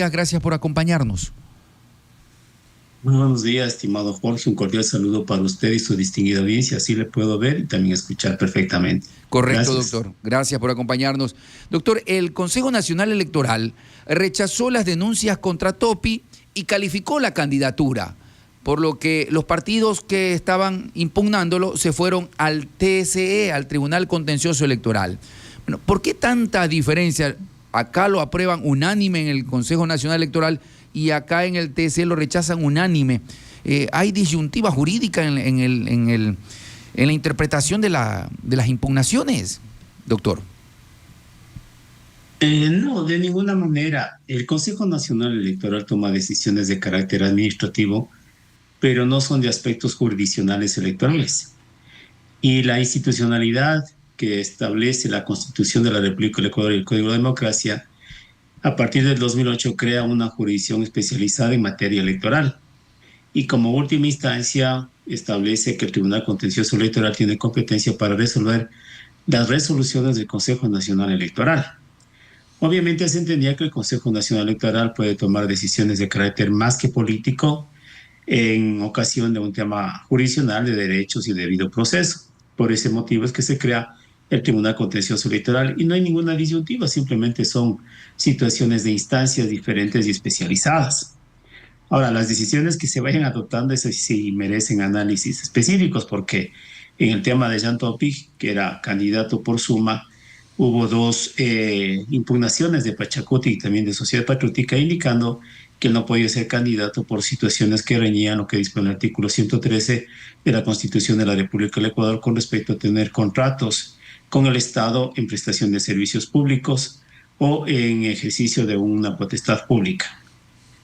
Gracias por acompañarnos. Muy buenos días, estimado Jorge. Un cordial saludo para usted y su distinguida audiencia. Así le puedo ver y también escuchar perfectamente. Correcto, Gracias. doctor. Gracias por acompañarnos. Doctor, el Consejo Nacional Electoral rechazó las denuncias contra Topi y calificó la candidatura, por lo que los partidos que estaban impugnándolo se fueron al TSE, al Tribunal Contencioso Electoral. Bueno, ¿por qué tanta diferencia? Acá lo aprueban unánime en el Consejo Nacional Electoral y acá en el TSE lo rechazan unánime. ¿Hay disyuntiva jurídica en la interpretación de las impugnaciones, doctor? No, de ninguna manera. El Consejo Nacional Electoral toma decisiones de carácter administrativo, pero no son de aspectos jurisdiccionales electorales. Y la institucionalidad que establece la Constitución de la República del Ecuador y el Código de Democracia, a partir del 2008 crea una jurisdicción especializada en materia electoral. Y como última instancia establece que el Tribunal Contencioso Electoral tiene competencia para resolver las resoluciones del Consejo Nacional Electoral. Obviamente se entendía que el Consejo Nacional Electoral puede tomar decisiones de carácter más que político en ocasión de un tema jurisdiccional de derechos y debido proceso. Por ese motivo es que se crea el Tribunal Contencioso Electoral y no hay ninguna disyuntiva, simplemente son situaciones de instancias diferentes y especializadas. Ahora, las decisiones que se vayan adoptando, esas sí merecen análisis específicos, porque en el tema de Jean Topic, que era candidato por Suma, hubo dos impugnaciones de Pachacuti y también de Sociedad Patriótica indicando que él no podía ser candidato por situaciones que reñían lo que dispone el artículo 113 de la Constitución de la República del Ecuador con respecto a tener contratos con el Estado en prestación de servicios públicos o en ejercicio de una potestad pública.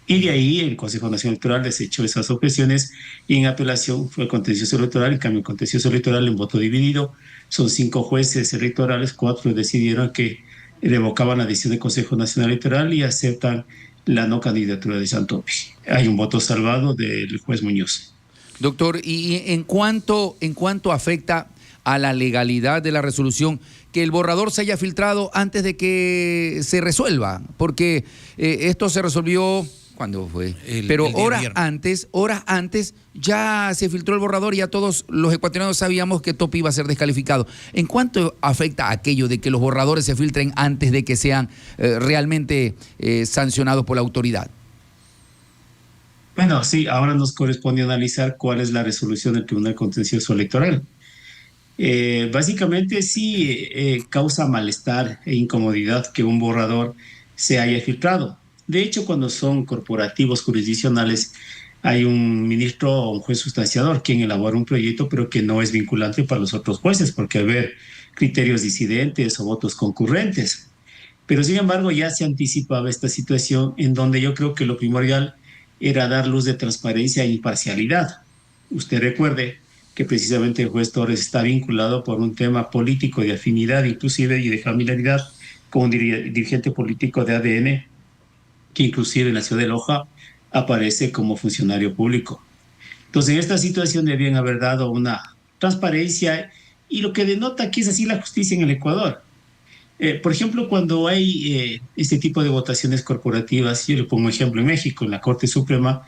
Y de ahí el Consejo Nacional Electoral desechó esas objeciones y en apelación fue el contencioso electoral. En cambio, el contencioso electoral en voto dividido, son 5 jueces electorales, 4 decidieron que revocaban la decisión del Consejo Nacional Electoral y aceptan la no candidatura de Santopi. Hay un voto salvado del juez Muñoz. Doctor, ¿y en cuánto afecta a la legalidad de la resolución que el borrador se haya filtrado antes de que se resuelva? Porque esto se resolvió... ¿Cuándo fue? Pero horas antes ya se filtró el borrador y ya todos los ecuatorianos sabíamos que Topi iba a ser descalificado. ¿En cuánto afecta aquello de que los borradores se filtren antes de que sean realmente sancionados por la autoridad? Bueno, sí, ahora nos corresponde analizar cuál es la resolución del Tribunal Contencioso Electoral. Básicamente sí causa malestar e incomodidad que un borrador se haya filtrado. De hecho, cuando son corporativos jurisdiccionales, hay un ministro o un juez sustanciador quien elabora un proyecto, pero que no es vinculante para los otros jueces, porque haber criterios disidentes o votos concurrentes. Pero sin embargo, ya se anticipaba esta situación en donde yo creo que lo primordial era dar luz de transparencia e imparcialidad. Usted recuerde que precisamente el juez Torres está vinculado por un tema político de afinidad, inclusive, y de familiaridad con un dirigente político de ADN, que inclusive en la ciudad de Loja aparece como funcionario público. Entonces, en esta situación debían haber dado una transparencia y lo que denota que es así la justicia en el Ecuador. Por ejemplo, cuando hay este tipo de votaciones corporativas, yo le pongo ejemplo en México, en la Corte Suprema,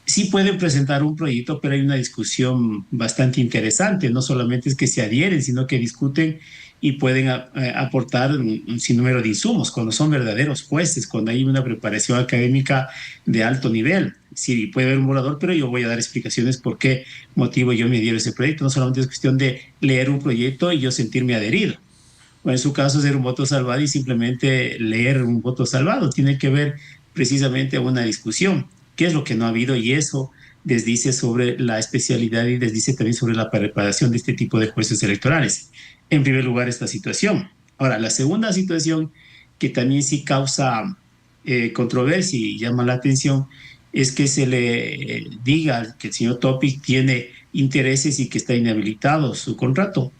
sí pueden presentar un proyecto, pero hay una discusión bastante interesante. No solamente es que se adhieren, sino que discuten y pueden aportar un sinnúmero de insumos, cuando son verdaderos jueces, cuando hay una preparación académica de alto nivel. Sí, puede haber un borrador, pero yo voy a dar explicaciones por qué motivo yo me adhiero a ese proyecto. No solamente es cuestión de leer un proyecto y yo sentirme adherido. O en su caso, ser un voto salvado y simplemente leer un voto salvado. Tiene que ver precisamente una discusión. ¿Qué es lo que no ha habido? Y eso desdice sobre la especialidad y desdice también sobre la preparación de este tipo de jueces electorales. En primer lugar, esta situación. Ahora, la segunda situación que también sí causa controversia y llama la atención es que se le diga que el señor Topic tiene intereses y que está inhabilitado su contrato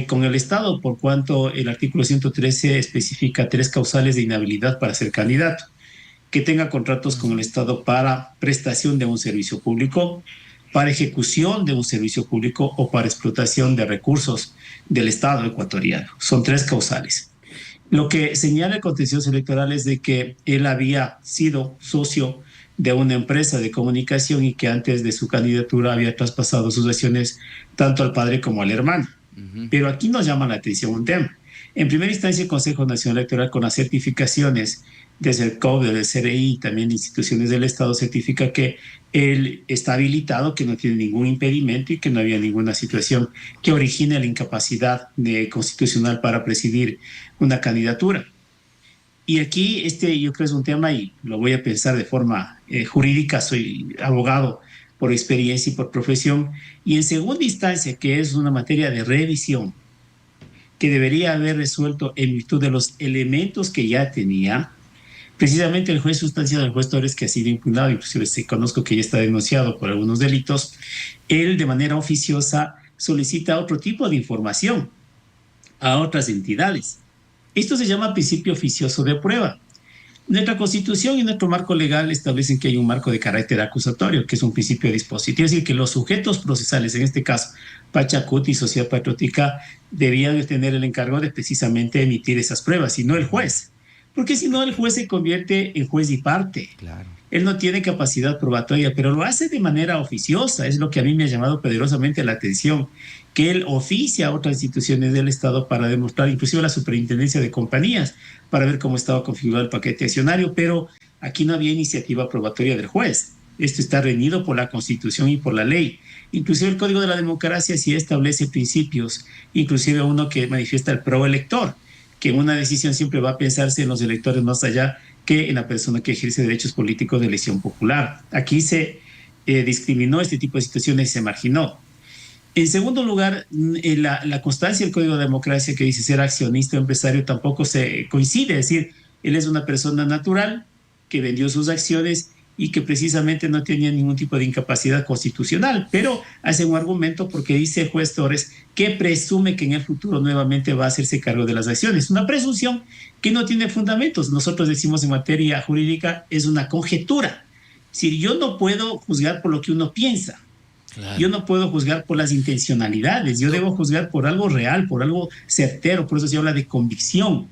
con el Estado, por cuanto el artículo 113 especifica 3 causales de inhabilidad para ser candidato: que tenga contratos con el Estado para prestación de un servicio público, para ejecución de un servicio público o para explotación de recursos del Estado ecuatoriano. Son 3 causales. Lo que señala el contencioso electoral es de que él había sido socio de una empresa de comunicación y que antes de su candidatura había traspasado sus acciones tanto al padre como al hermano. Ujú. Pero aquí nos llama la atención un tema. En primera instancia, el Consejo Nacional Electoral, con las certificaciones desde el COB, del CRI y también instituciones del Estado, certifica que él está habilitado, que no tiene ningún impedimento y que no había ninguna situación que origine la incapacidad constitucional para presidir una candidatura. Y aquí yo creo es un tema y lo voy a pensar de forma jurídica, soy abogado por experiencia y por profesión, y en segunda instancia, que es una materia de revisión, que debería haber resuelto en virtud de los elementos que ya tenía. Precisamente el juez sustanciado, el juez Torres, que ha sido impugnado, inclusive se conozco que ya está denunciado por algunos delitos, él de manera oficiosa solicita otro tipo de información a otras entidades. Esto se llama principio oficioso de prueba. Nuestra Constitución y nuestro marco legal establecen que hay un marco de carácter acusatorio, que es un principio dispositivo, es decir, que los sujetos procesales, en este caso Pachacuti y Sociedad Patriótica, debían tener el encargo de precisamente emitir esas pruebas, y no el juez. Porque si no, el juez se convierte en juez y parte. Claro. Él no tiene capacidad probatoria, pero lo hace de manera oficiosa, es lo que a mí me ha llamado poderosamente la atención, que él oficia a otras instituciones del Estado para demostrar, inclusive a la superintendencia de compañías, para ver cómo estaba configurado el paquete accionario, pero aquí no había iniciativa probatoria del juez. Esto está reñido por la Constitución y por la ley. Inclusive el Código de la Democracia sí establece principios, inclusive uno que manifiesta el proelector, que en una decisión siempre va a pensarse en los electores más allá que en la persona que ejerce derechos políticos de elección popular. Aquí se discriminó este tipo de situaciones y se marginó. En segundo lugar, la constancia del Código de Democracia que dice ser accionista o empresario tampoco se coincide, es decir, él es una persona natural que vendió sus acciones y que precisamente no tenía ningún tipo de incapacidad constitucional, pero hace un argumento porque dice el juez Torres que presume que en el futuro nuevamente va a hacerse cargo de las acciones. Una presunción que no tiene fundamentos. Nosotros decimos en materia jurídica es una conjetura. Es decir, yo no puedo juzgar por lo que uno piensa. Claro. Yo no puedo juzgar por las intencionalidades, yo debo juzgar por algo real, por algo certero, por eso se habla de convicción.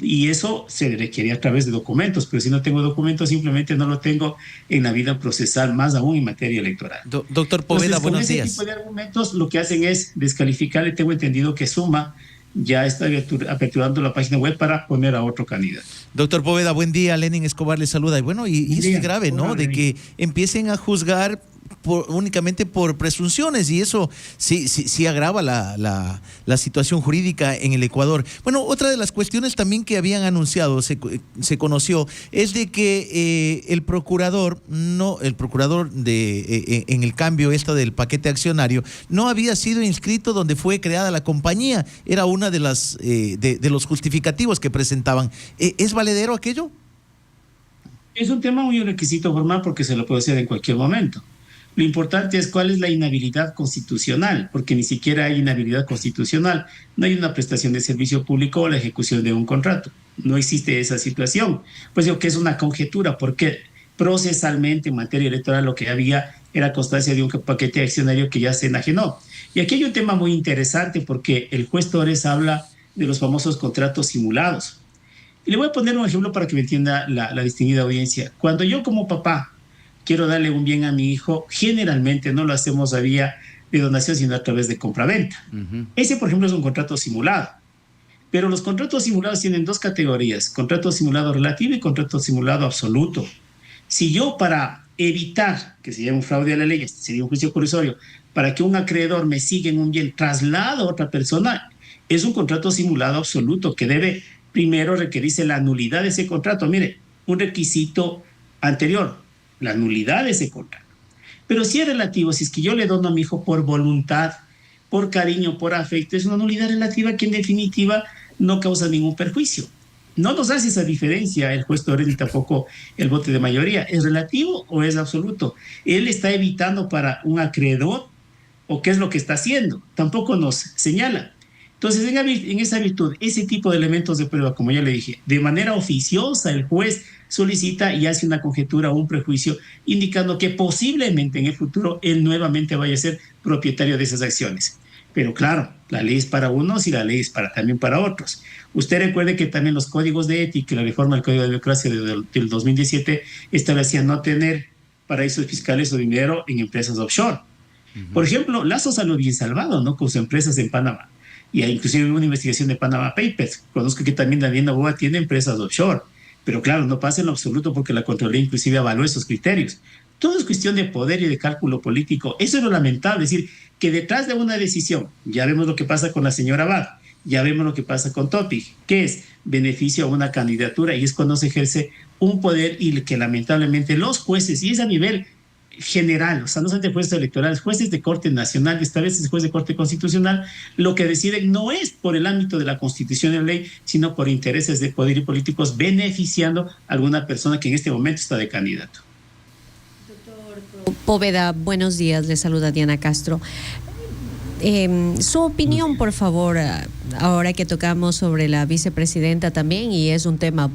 Y eso se requiere a través de documentos, pero si no tengo documentos simplemente no lo tengo en la vida procesal, más aún en materia electoral. Doctor Poveda, buenos días. Ese tipo de argumentos lo que hacen es descalificarle. Tengo entendido que Suma ya está aperturando la página web para poner a otro candidato. Doctor Poveda, buen día. Lenin Escobar le saluda. Y bueno, y eso es grave, ¿no? De que empiecen a juzgar únicamente por presunciones, y eso sí agrava la situación jurídica en el Ecuador. Bueno, otra de las cuestiones también que habían anunciado, se conoció, es de que el procurador en el cambio del paquete accionario no había sido inscrito donde fue creada la compañía. Era una de las de los justificativos que presentaban. ¿Es valedero aquello? Es un tema muy requisito formal porque se lo puede hacer en cualquier momento. Lo importante es cuál es la inhabilidad constitucional, porque ni siquiera hay inhabilidad constitucional. No hay una prestación de servicio público o la ejecución de un contrato. No existe esa situación. Pues digo que es una conjetura, porque procesalmente en materia electoral lo que había era constancia de un paquete accionario que ya se enajenó. Y aquí hay un tema muy interesante porque el juez Torres habla de los famosos contratos simulados. Y le voy a poner un ejemplo para que me entienda la distinguida audiencia. Cuando yo como papá quiero darle un bien a mi hijo, generalmente no lo hacemos a vía de donación, sino a través de compraventa. Ese, por ejemplo, es un contrato simulado. Pero los contratos simulados tienen dos categorías: contrato simulado relativo y contrato simulado absoluto. Si yo, para evitar que se lleve un fraude a la ley, este sería un juicio colusorio, para que un acreedor me siga en un bien, traslado a otra persona, es un contrato simulado absoluto que debe primero requerirse la nulidad de ese contrato. Mire, un requisito anterior, la nulidad de ese contrato. Pero si es relativo, si es que yo le dono a mi hijo por voluntad, por cariño, por afecto, es una nulidad relativa que en definitiva no causa ningún perjuicio. No nos hace esa diferencia el juez Torres ni tampoco el voto de mayoría. ¿Es relativo o es absoluto? Él está evitando para un acreedor, o qué es lo que está haciendo. Tampoco nos señala. Entonces, en esa virtud, ese tipo de elementos de prueba, como ya le dije, de manera oficiosa el juez solicita y hace una conjetura o un prejuicio indicando que posiblemente en el futuro él nuevamente vaya a ser propietario de esas acciones. Pero claro, la ley es para unos y la ley es también para otros. Usted recuerde que también los códigos de ética y la reforma del Código de Democracia del 2017 establecían no tener paraísos fiscales o dinero en empresas offshore. Por ejemplo, Lazo salió bien salvado, ¿no? Con sus empresas en Panamá. Y hay inclusive una investigación de Panama Papers. Conozco que también Daniel Noboa tiene empresas offshore. Pero claro, no pasa en lo absoluto porque la Contraloría inclusive avaló esos criterios. Todo es cuestión de poder y de cálculo político. Eso es lo lamentable, es decir, que detrás de una decisión, ya vemos lo que pasa con la señora Abad, ya vemos lo que pasa con Topic, que es beneficio a una candidatura y es cuando se ejerce un poder y que lamentablemente los jueces, y es a nivel general, o sea, no solamente jueces electorales, jueces de corte nacional y esta vez es juez de corte constitucional, lo que deciden no es por el ámbito de la constitución y la ley, sino por intereses de poder y políticos beneficiando a alguna persona que en este momento está de candidato. Poveda, buenos días, le saluda Diana Castro. Su opinión, por favor, ahora que tocamos sobre la vicepresidenta también, y es un tema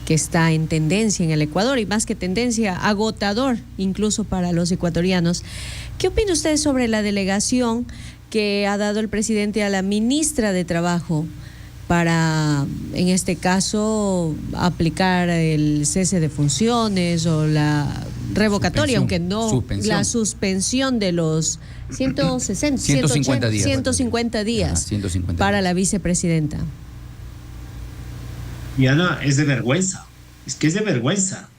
que está en tendencia en el Ecuador, y más que tendencia, agotador incluso para los ecuatorianos. ¿Qué opina usted sobre la delegación que ha dado el presidente a la ministra de Trabajo para, en este caso, aplicar el cese de funciones o la revocatoria, aunque no la suspensión de los 150 días, 150 para la vicepresidenta? Diana, es de vergüenza, es que es de vergüenza.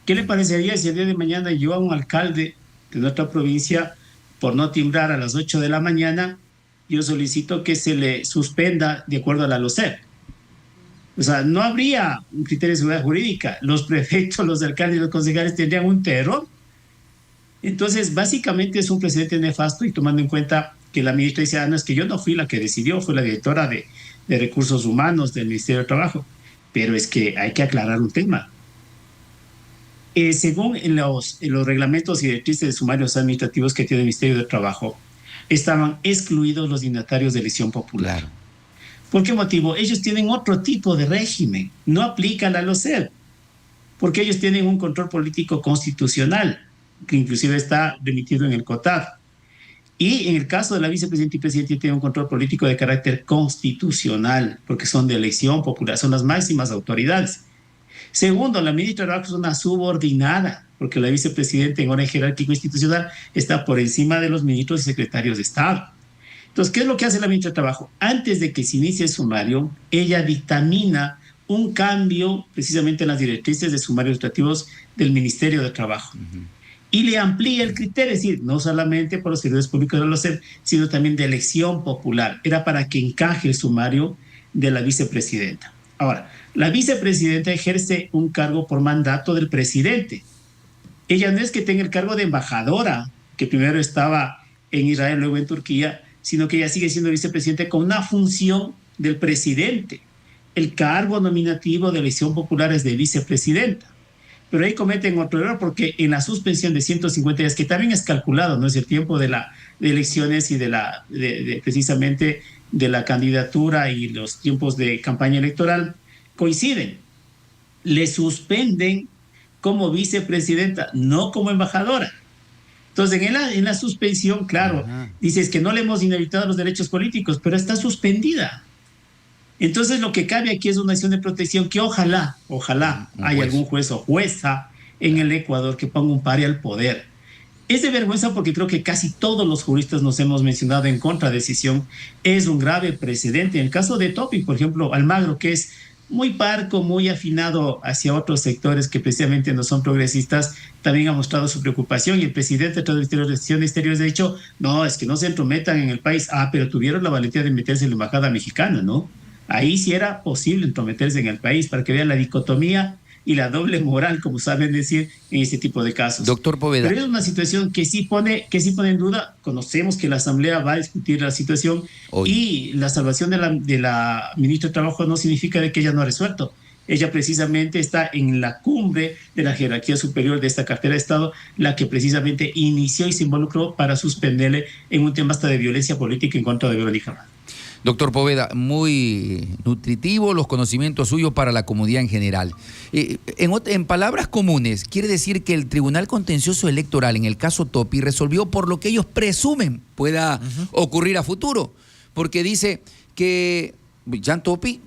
¿Qué le parecería si el día de mañana yo a un alcalde de nuestra provincia, por no timbrar a las 8 de la mañana, yo solicito que se le suspenda de acuerdo a la LOCEP? O sea, no habría un criterio de seguridad jurídica. Los prefectos, los alcaldes y los concejales tendrían un terror. Entonces, básicamente es un precedente nefasto, y tomando en cuenta que la ministra dice, no, es que yo no fui la que decidió, fue la directora de Recursos Humanos del Ministerio de Trabajo. Pero es que hay que aclarar un tema. Según en los reglamentos y directrices de sumarios administrativos que tiene el Ministerio de Trabajo, estaban excluidos los dignatarios de elección popular. Claro. ¿Por qué motivo? Ellos tienen otro tipo de régimen, no aplica la LOCEP, porque ellos tienen un control político constitucional, que inclusive está remitido en el COTAD. Y en el caso de la vicepresidenta y presidente tienen un control político de carácter constitucional, porque son de elección popular, son las máximas autoridades. Segundo, la ministra de Trabajo es una subordinada, porque la vicepresidenta en orden jerárquico institucional está por encima de los ministros y secretarios de Estado. Entonces, ¿qué es lo que hace la ministra de Trabajo? Antes de que se inicie el sumario, ella dictamina un cambio precisamente en las directrices de sumarios administrativos del Ministerio de Trabajo. Y le amplía el criterio, es decir, no solamente por los servidores públicos de la LOCEP, sino también de elección popular. Era para que encaje el sumario de la vicepresidenta. Ahora, la vicepresidenta ejerce un cargo por mandato del presidente. Ella no es que tenga el cargo de embajadora, que primero estaba en Israel, luego en Turquía, sino que ella sigue siendo vicepresidente con una función del presidente. El cargo nominativo de elección popular es de vicepresidenta. Pero ahí cometen otro error, porque en la suspensión de 150 días, que también es calculado, no es el tiempo de elecciones y precisamente de la candidatura y los tiempos de campaña electoral, coinciden. Le suspenden como vicepresidenta, no como embajadora. Entonces, en la suspensión, claro, dices que no le hemos inhabilitado los derechos políticos, pero está suspendida. Entonces, lo que cabe aquí es una acción de protección que ojalá haya algún juez o jueza en el Ecuador que ponga un pare al poder. Es de vergüenza porque creo que casi todos los juristas nos hemos mencionado en contra de decisión. Es un grave precedente. En el caso de Topic, por ejemplo, Almagro, que es muy parco, muy afinado hacia otros sectores que precisamente no son progresistas, también ha mostrado su preocupación, y el presidente de la Relaciones Exteriores ha dicho, no, es que no se entrometan en el país. Pero tuvieron la valentía de meterse en la embajada mexicana, ¿no? Ahí sí era posible entrometerse en el país, para que vean la dicotomía y la doble moral, como saben decir, en este tipo de casos. Doctor Poveda. Pero es una situación que sí pone en duda. Conocemos que la Asamblea va a discutir la situación hoy, y la salvación de la ministra de Trabajo no significa de que ella no ha resuelto. Ella precisamente está en la cumbre de la jerarquía superior de esta cartera de Estado, la que precisamente inició y se involucró para suspenderle en un tema hasta de violencia política en contra de Verónica. Doctor Poveda, muy nutritivo los conocimientos suyos para la comunidad en general. En palabras comunes, quiere decir que el Tribunal Contencioso Electoral, en el caso Topi, resolvió por lo que ellos presumen pueda ocurrir a futuro, porque dice que Jan Topi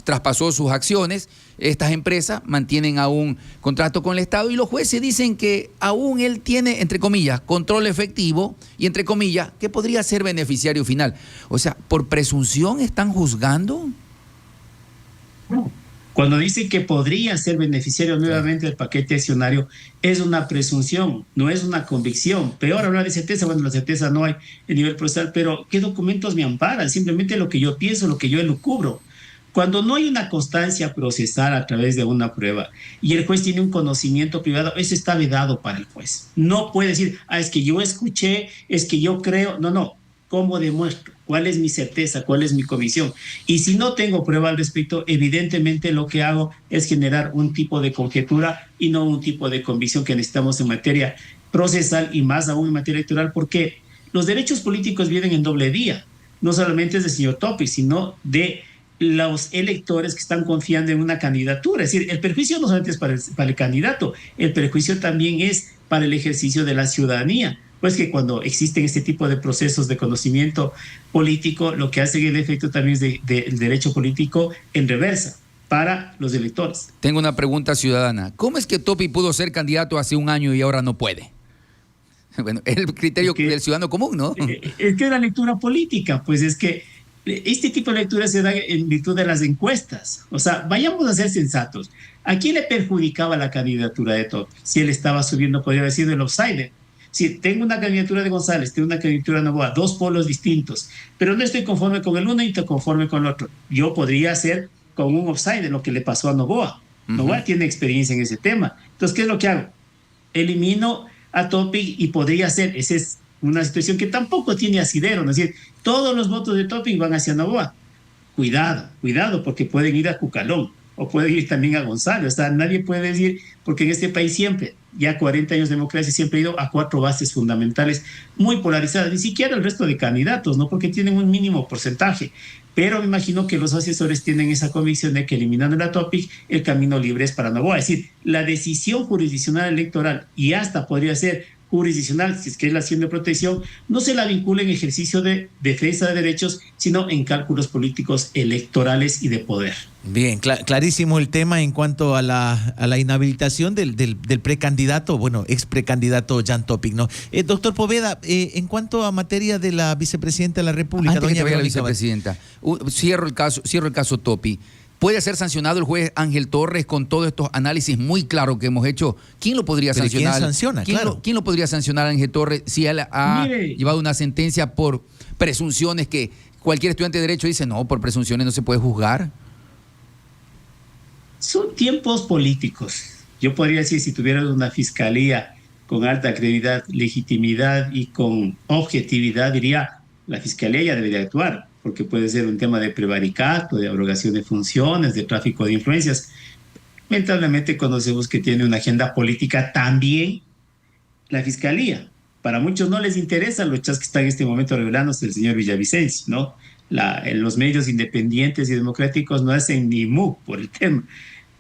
traspasó sus acciones, estas empresas mantienen aún contrato con el Estado y los jueces dicen que aún él tiene, entre comillas, control efectivo y, entre comillas, que podría ser beneficiario final. O sea, ¿por presunción están juzgando? Cuando dice que podría ser beneficiario nuevamente del paquete accionario, es una presunción, no es una convicción. Peor hablar de certeza, bueno, la certeza no hay en nivel procesal, pero ¿qué documentos me amparan? Simplemente lo que yo pienso, lo que yo elucubro. Cuando no hay una constancia procesal a través de una prueba y el juez tiene un conocimiento privado, eso está vedado para el juez. No puede decir, es que yo escuché, es que yo creo. No. ¿Cómo demuestro? ¿Cuál es mi certeza? ¿Cuál es mi convicción? Y si no tengo prueba al respecto, evidentemente lo que hago es generar un tipo de conjetura y no un tipo de convicción que necesitamos en materia procesal y más aún en materia electoral, porque los derechos políticos vienen en doble vía. No solamente es del señor Topi, sino de los electores que están confiando en una candidatura. Es decir, el perjuicio no solamente es para el candidato, el perjuicio también es para el ejercicio de la ciudadanía. Pues que cuando existen este tipo de procesos de conocimiento político, lo que hace el efecto también es del derecho político en reversa para los electores. Tengo una pregunta ciudadana. ¿Cómo es que Topi pudo ser candidato hace un año y ahora no puede? Bueno, es el criterio del ciudadano común, ¿no? Es que la lectura política, pues es que este tipo de lectura se da en virtud de las encuestas. O sea, vayamos a ser sensatos. ¿A quién le perjudicaba la candidatura de Topi? Si él estaba subiendo, podría haber sido el outsider. Si tengo una candidatura de González, tengo una candidatura de Noboa, dos polos distintos, pero no estoy conforme con el uno y estoy conforme con el otro. Yo podría hacer con un outsider lo que le pasó a Noboa. Noboa tiene experiencia en ese tema. Entonces, ¿qué es lo que hago? Elimino a Topi y podría ser, esa es una situación que tampoco tiene asidero, ¿no? Es decir, todos los votos de Topi van hacia Noboa. Cuidado, porque pueden ir a Cucalón o pueden ir también a González. O sea, nadie puede decir, porque en este país siempre, ya 40 años de democracia, siempre ha ido a 4 bases fundamentales muy polarizadas, ni siquiera el resto de candidatos, ¿no? Porque tienen un mínimo porcentaje. Pero me imagino que los asesores tienen esa convicción de que eliminando la Topic, el camino libre es para Noboa. Es decir, la decisión jurisdiccional electoral, y hasta podría ser jurisdiccional, si es que es la acción de protección, no se la vincula en ejercicio de defensa de derechos, sino en cálculos políticos electorales y de poder. Bien, clarísimo el tema en cuanto a la inhabilitación del precandidato, bueno, ex precandidato Jan Topic, ¿no? Doctor Poveda, en cuanto a materia de la vicepresidenta de la República, Antes doña la vicepresidenta, cierro el caso Topi. ¿Puede ser sancionado el juez Ángel Torres con todos estos análisis muy claros que hemos hecho? ¿Quién lo podría sancionar? ¿Quién sanciona? ¿Quién lo podría sancionar a Ángel Torres si él ha llevado una sentencia por presunciones que cualquier estudiante de Derecho dice, no, por presunciones no se puede juzgar? Son tiempos políticos. Yo podría decir, si tuviera una fiscalía con alta credibilidad, legitimidad y con objetividad, diría, la fiscalía ya debería actuar, porque puede ser un tema de prevaricato, de abrogación de funciones, de tráfico de influencias. Lamentablemente conocemos que tiene una agenda política también la Fiscalía. Para muchos no les interesa los chats que están en este momento revelándose el señor Villavicencio, ¿no? Los medios independientes y democráticos no hacen ni mu por el tema.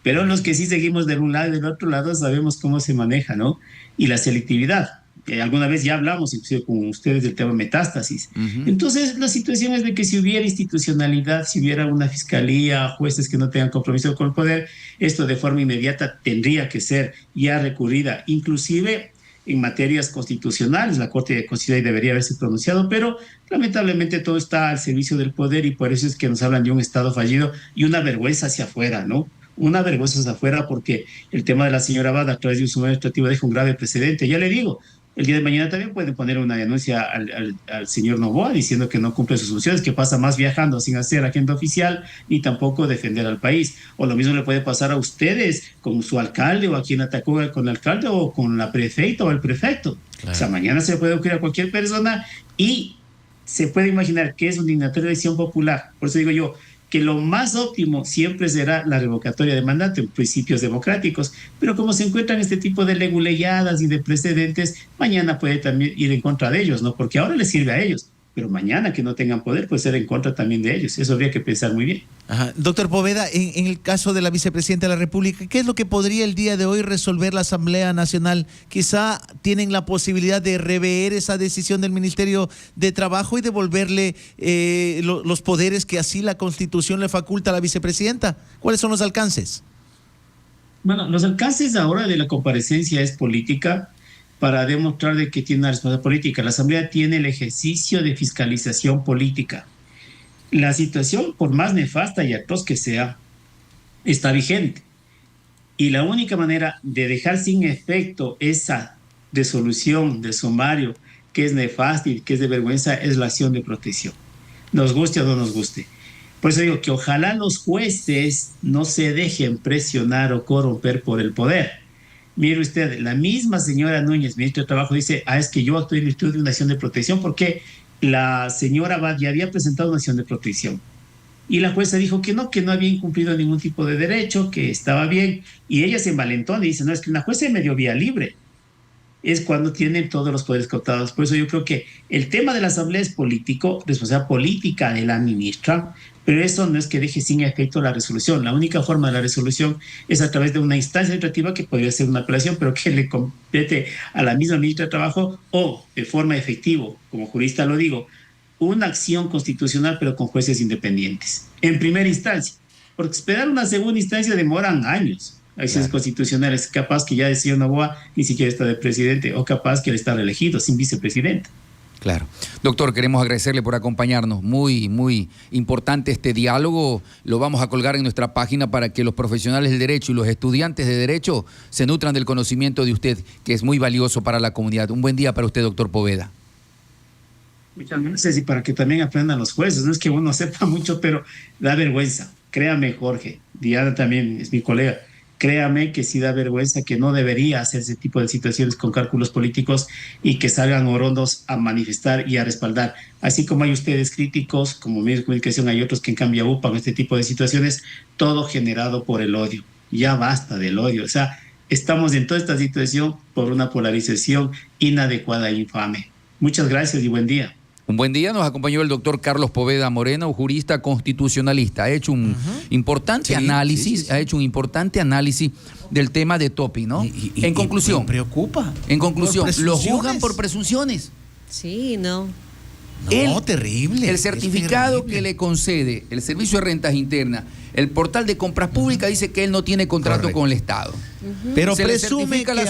Pero los que sí seguimos de un lado y del otro lado sabemos cómo se maneja, ¿no? Y la selectividad. Alguna vez ya hablamos, inclusive con ustedes, del tema metástasis. Entonces, la situación es de que si hubiera institucionalidad, si hubiera una fiscalía, jueces que no tengan compromiso con el poder, esto de forma inmediata tendría que ser ya recurrida, inclusive en materias constitucionales. La Corte de Constitucionalidad debería haberse pronunciado, pero lamentablemente todo está al servicio del poder y por eso es que nos hablan de un Estado fallido y una vergüenza hacia afuera, ¿no? Una vergüenza hacia afuera porque el tema de la señora Abad a través de un sumario administrativo deja un grave precedente. Ya le digo, el día de mañana también pueden poner una denuncia al señor Noboa diciendo que no cumple sus funciones, que pasa más viajando sin hacer agenda oficial ni tampoco defender al país. O lo mismo le puede pasar a ustedes con su alcalde o a quien atacó con el alcalde o con la prefecta o el prefecto. Claro. O sea, mañana se puede ocurrir a cualquier persona y se puede imaginar que es un dignatario de elección popular. Por eso digo yo, que lo más óptimo siempre será la revocatoria de mandato en principios democráticos, pero como se encuentran este tipo de leguleyadas y de precedentes, mañana puede también ir en contra de ellos, ¿no? Porque ahora les sirve a ellos, pero mañana que no tengan poder puede ser en contra también de ellos. Eso habría que pensar muy bien. Ajá. Doctor Poveda, en el caso de la vicepresidenta de la República, ¿qué es lo que podría el día de hoy resolver la Asamblea Nacional? Quizá tienen la posibilidad de rever esa decisión del Ministerio de Trabajo y devolverle los poderes que así la Constitución le faculta a la vicepresidenta. ¿Cuáles son los alcances? Bueno, los alcances ahora de la comparecencia es política para demostrar de que tiene una responsabilidad política. La Asamblea tiene el ejercicio de fiscalización política. La situación, por más nefasta y atroz que sea, está vigente. Y la única manera de dejar sin efecto esa resolución del sumario que es nefasta y que es de vergüenza es la acción de protección. Nos guste o no nos guste. Por eso digo que ojalá los jueces no se dejen presionar o corromper por el poder. Mire usted, la misma señora Núñez, ministra de Trabajo, dice, es que yo actué en virtud de una acción de protección porque la señora Abad ya había presentado una acción de protección. Y la jueza dijo que no había incumplido ningún tipo de derecho, que estaba bien. Y ella se envalentó y dice, no, es que una jueza me dio vía libre. Es cuando tienen todos los poderes cooptados. Por eso yo creo que el tema de la Asamblea es político, responsabilidad política de la ministra, pero eso no es que deje sin efecto la resolución. La única forma de la resolución es a través de una instancia administrativa que podría ser una apelación, pero que le compete a la misma ministra de Trabajo o, de forma efectiva, como jurista lo digo, una acción constitucional, pero con jueces independientes, en primera instancia. Porque esperar una segunda instancia demoran años. Acciones constitucionales, capaz que ya el señor Noboa ni siquiera está de presidente, o capaz que él está reelegido sin vicepresidente. Claro. Doctor, queremos agradecerle por acompañarnos. Muy, muy importante este diálogo. Lo vamos a colgar en nuestra página para que los profesionales del derecho y los estudiantes de derecho se nutran del conocimiento de usted, que es muy valioso para la comunidad. Un buen día para usted, doctor Poveda. Muchas gracias, y para que también aprendan los jueces. No es que uno sepa mucho, pero da vergüenza. Créame, Jorge. Diana también es mi colega. Créame que sí da vergüenza, que no debería hacer ese tipo de situaciones con cálculos políticos y que salgan orondos a manifestar y a respaldar. Así como hay ustedes críticos, como medios de comunicación, hay otros que en cambio upan este tipo de situaciones, todo generado por el odio. Ya basta del odio. O sea, estamos en toda esta situación por una polarización inadecuada e infame. Muchas gracias y buen día. Un buen día, nos acompañó el doctor Carlos Poveda Moreno, jurista constitucionalista. Ha hecho un importante análisis, ha hecho un importante análisis del tema de Topi, ¿no? En conclusión, me preocupa. En conclusión, lo juzgan por presunciones. Sí, no. No, terrible. El certificado que le concede el Servicio de Rentas Internas, el portal de compras públicas, dice que él no tiene contrato con el Estado. Pero se presume que la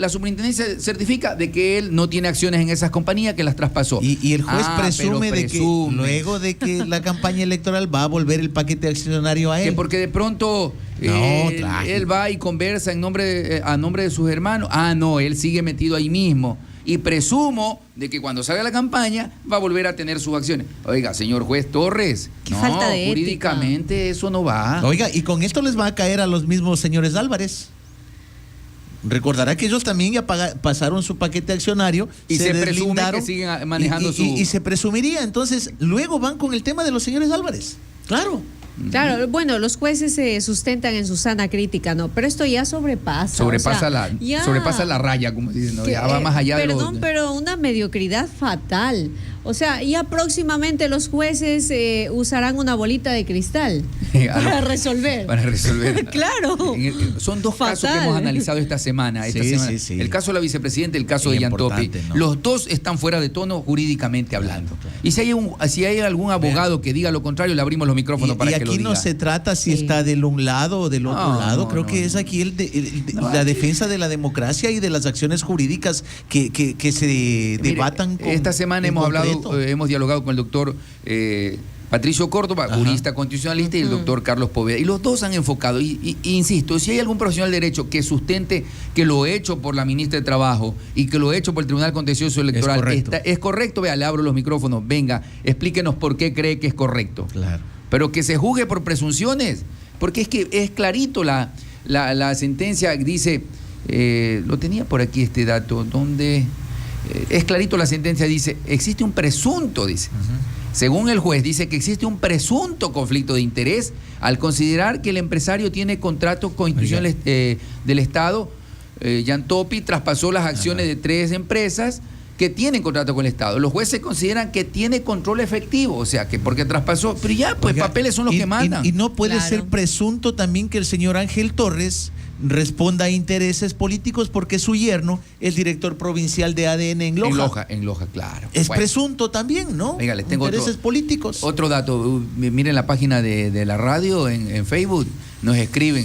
superintendencia certifica de que él no tiene acciones en esas compañías, que las traspasó. Y el juez presume de que luego de que la campaña electoral va a volver el paquete accionario a él. Que porque de pronto él va y conversa a nombre de sus hermanos. No, él sigue metido ahí mismo. Y presumo de que cuando salga la campaña va a volver a tener sus acciones. Oiga, señor juez Torres, qué falta de jurídicamente ética. Eso no va. Oiga, y con esto les va a caer a los mismos señores Álvarez. Recordará que ellos también ya pasaron su paquete accionario y se presume que siguen manejando y se presumiría, entonces luego van con el tema de los señores Álvarez. Claro. Claro, bueno, los jueces se sustentan en su sana crítica, ¿no? Pero esto ya sobrepasa. Sobrepasa la raya, como dicen, ¿no? Ya va más allá de pero una mediocridad fatal. O sea, ya próximamente los jueces usarán una bolita de cristal para resolver. Para resolver. Claro. Son dos casos que hemos analizado esta semana. Sí. El caso de la vicepresidenta y el caso de Jan Topi. ¿No? Los dos están fuera de tono jurídicamente hablando. Claro. Y si hay algún abogado que diga lo contrario, le abrimos los micrófonos para que lo diga. Y aquí no se trata si está del un lado o del otro lado. Creo que es aquí la defensa de la democracia y de las acciones jurídicas que se debatan con. Esta semana hemos dialogado con el doctor Patricio Córdoba, jurista constitucionalista, y el doctor Carlos Poveda. Y los dos han enfocado, y insisto, si hay algún profesional de derecho que sustente que lo hecho por la ministra de Trabajo y que lo hecho por el Tribunal Contencioso Electoral es correcto, vea, le abro los micrófonos, venga, explíquenos por qué cree que es correcto. Claro. Pero que se juzgue por presunciones, porque es que es clarito la sentencia, dice, lo tenía por aquí este dato, donde es clarito la sentencia, dice, existe un presunto, dice. Según el juez, dice que existe un presunto conflicto de interés al considerar que el empresario tiene contratos con instituciones del Estado. Jan Topi traspasó las acciones de 3 empresas que tienen contrato con el Estado. Los jueces consideran que tiene control efectivo, o sea, que porque traspasó, pero ya, pues Oiga, papeles son los que mandan. Y no puede Claro. ser presunto también que el señor Ángel Torres responda a intereses políticos porque su yerno es director provincial de ADN en Loja. En Loja, claro. Es Bueno, presunto también, ¿no? Venga, les tengo intereses otro- políticos. Otro dato, miren la página de la radio en Facebook, nos escriben.